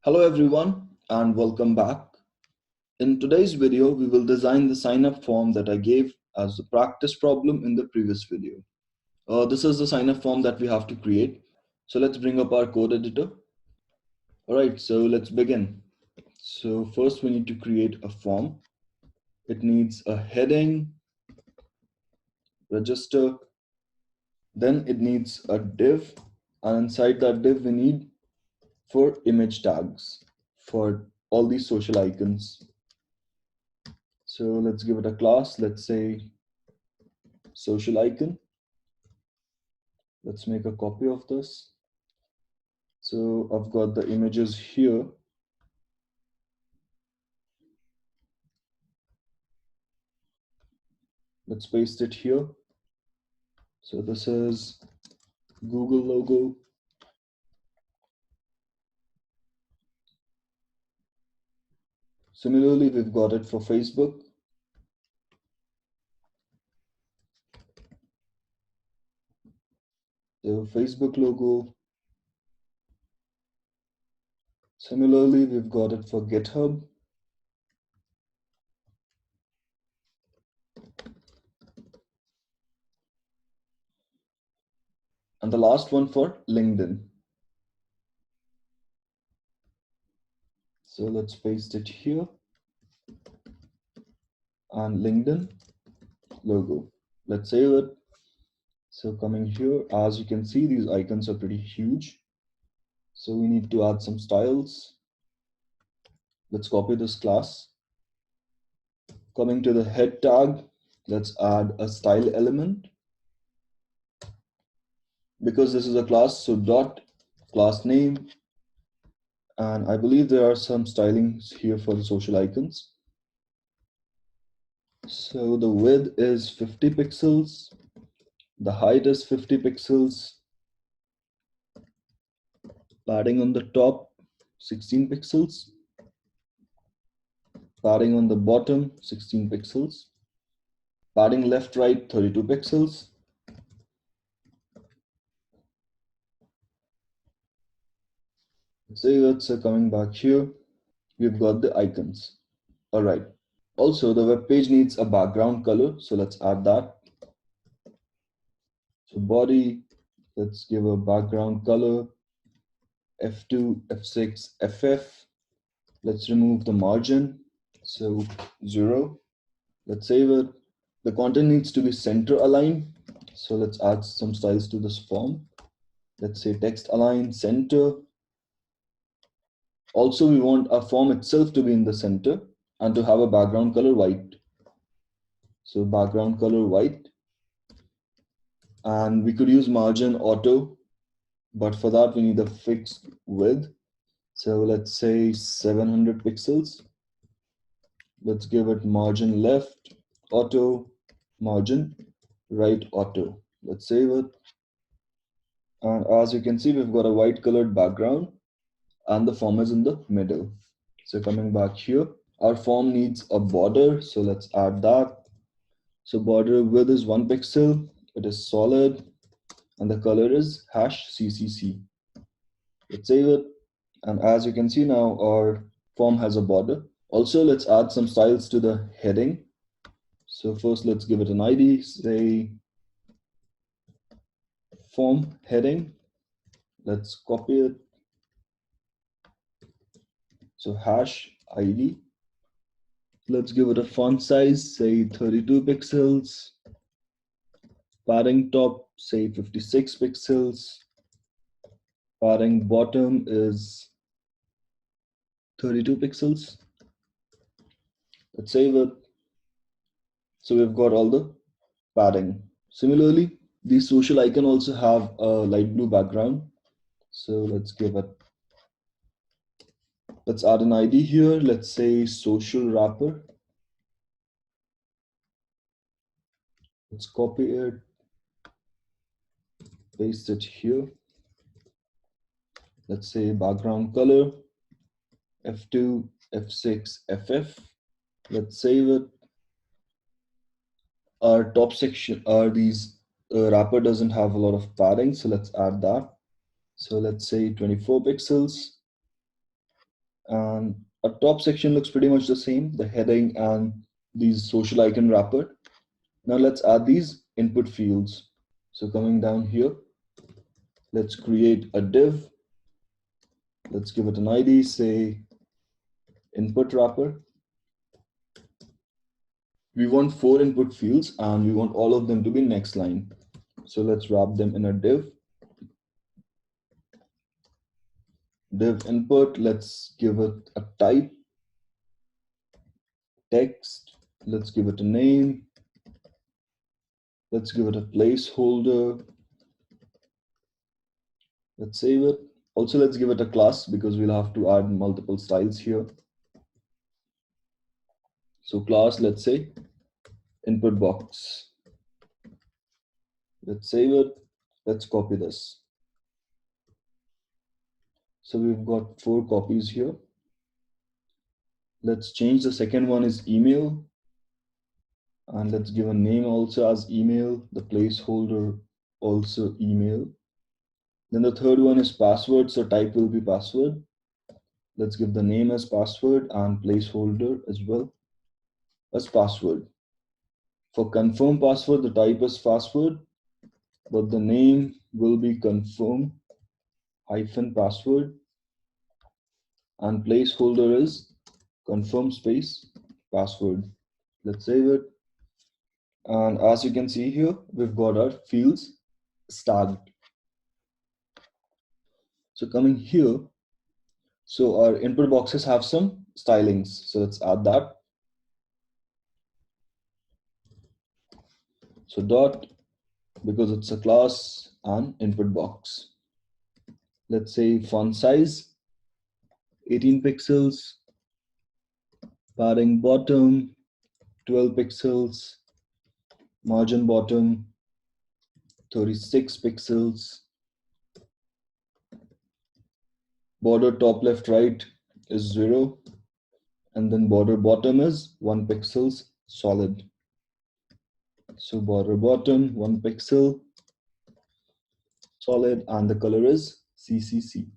Hello everyone and welcome back. In today's video, we will design the sign-up form that I gave as the practice problem in the previous video. This is the sign-up form that we have to create. So let's bring up our code editor. All right, so let's begin. So first we need to create a form. It needs a heading, register, then it needs a div, and inside that div we need 4 image tags for all these social icons. So let's give it a class. Let's say social icon. Let's make a copy of this. So I've got the images here. Let's paste it here. So this is Google logo. Similarly, we've got it for Facebook. The Facebook logo. Similarly, we've got it for GitHub. And the last one for LinkedIn. So let's paste it here. And LinkedIn logo. Let's save it. So coming here, as you can see, these icons are pretty huge. So we need to add some styles. Let's copy this class. Coming to the head tag, let's add a style element. Because this is a class, so dot class name. And I believe there are some stylings here for the social icons. So the width is 50 pixels. The height is 50 pixels. Padding on the top, 16 pixels. Padding on the bottom, 16 pixels. Padding left, right, 32 pixels. Save it. So coming back here, we've got the icons. All right. Also, the web page needs a background color. So let's add that. So body, let's give a background color, F2, F6, FF. Let's remove the margin. So 0. Let's save it. The content needs to be center aligned. So let's add some styles to this form. Let's say text align center. Also, we want our form itself to be in the center and to have a background color white. So background color white. And we could use margin auto, but for that we need a fixed width. So let's say 700 pixels. Let's give it margin left auto, margin right auto. Let's save it. And as you can see, we've got a white colored background and the form is in the middle. So coming back here, our form needs a border. So let's add that. So border width is 1 pixel. It is solid and the color is #CCC. Let's save it. And as you can see now, our form has a border. Also, let's add some styles to the heading. So first, let's give it an ID, say form heading. Let's copy it. So #ID. Let's give it a font size, say 32 pixels. Padding top, say 56 pixels. Padding bottom is 32 pixels. Let's save it. So we've got all the padding. Similarly, the social icon also have a light blue background. So let's add an ID here. Let's say social wrapper. Let's copy it, paste it here. Let's say background color, F2, F6, FF. Let's save it. Our top section, these wrapper doesn't have a lot of padding, so let's add that. So let's say 24 pixels. And a top section looks pretty much the same, the heading and these social icon wrapper. Now let's add these input fields. So coming down here, let's create a div. Let's give it an ID, say input wrapper. We want 4 input fields and we want all of them to be next line. So let's wrap them in a div. Div input, let's give it a type, text, let's give it a name, let's give it a placeholder, let's save it. Also, let's give it a class because we'll have to add multiple styles here. So class, let's say input box. Let's save it. Let's copy this. So we've got 4 copies here. Let's change the second one is email. And let's give a name also as email, the placeholder also email. Then the third one is password, so type will be password. Let's give the name as password and placeholder as well as password. For confirm password, the type is password, but the name will be confirm hyphen password and placeholder is confirm space password. Let's save it. And as you can see here, we've got our fields stacked. So coming here, so our input boxes have some stylings. So let's add that. So dot, because it's a class and input box. Let's say font size, 18 pixels, padding bottom, 12 pixels, margin bottom, 36 pixels, border top left right is 0, and then border bottom is 1 pixels solid. So border bottom 1 pixel solid and the color is CCC.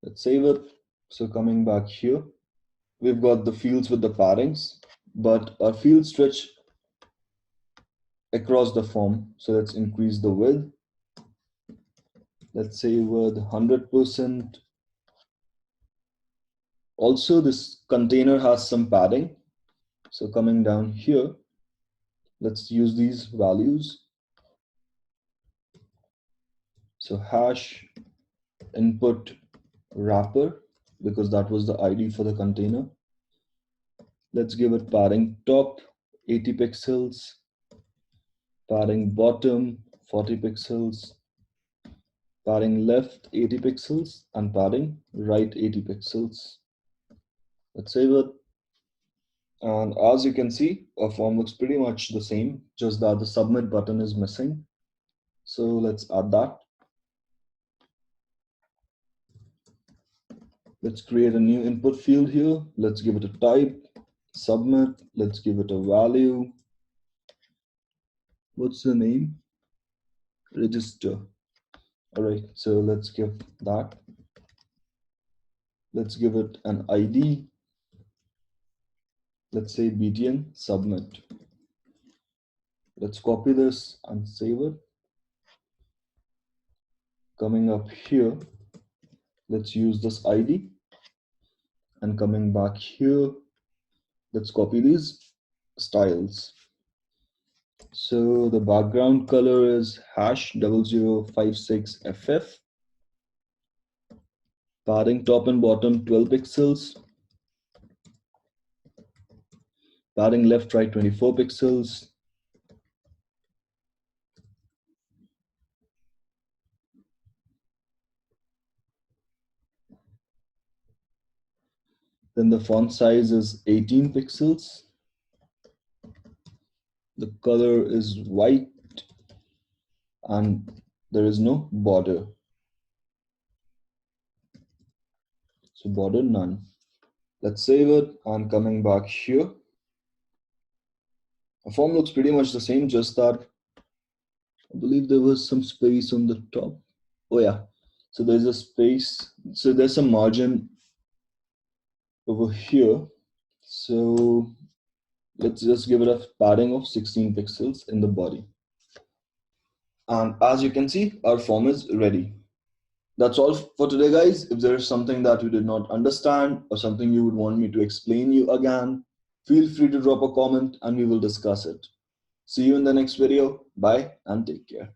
Let's save it. So coming back here, we've got the fields with the paddings, but our fields stretch across the form. So let's increase the width. Let's say with 100%. Also, this container has some padding. So coming down here, let's use these values. So hash input wrapper, because that was the ID for the container. Let's give it padding top 80 pixels, padding bottom 40 pixels, padding left 80 pixels, and padding right 80 pixels. Let's save it. And as you can see, our form looks pretty much the same, just that the submit button is missing. So let's add that. Let's create a new input field here. Let's give it a type, submit. Let's give it a value. What's the name? Register. All right, so let's give that. Let's give it an ID. Let's say btn submit. Let's copy this and save it. Coming up here, let's use this ID. And coming back here, let's copy these styles. So the background color is hash 0056FF. Padding top and bottom 12 pixels. Padding left right 24 pixels. Then the font size is 18 pixels. The color is white and there is no border. So border none. Let's save it and coming back here. The form looks pretty much the same, just that I believe there was some space on the top. Oh yeah, so there's a space. So there's some margin over here. So let's just give it a padding of 16 pixels in the body. And as you can see, our form is ready. That's all for today, guys. If there is something that you did not understand or something you would want me to explain you again, feel free to drop a comment and we will discuss it. See you in the next video. Bye and take care.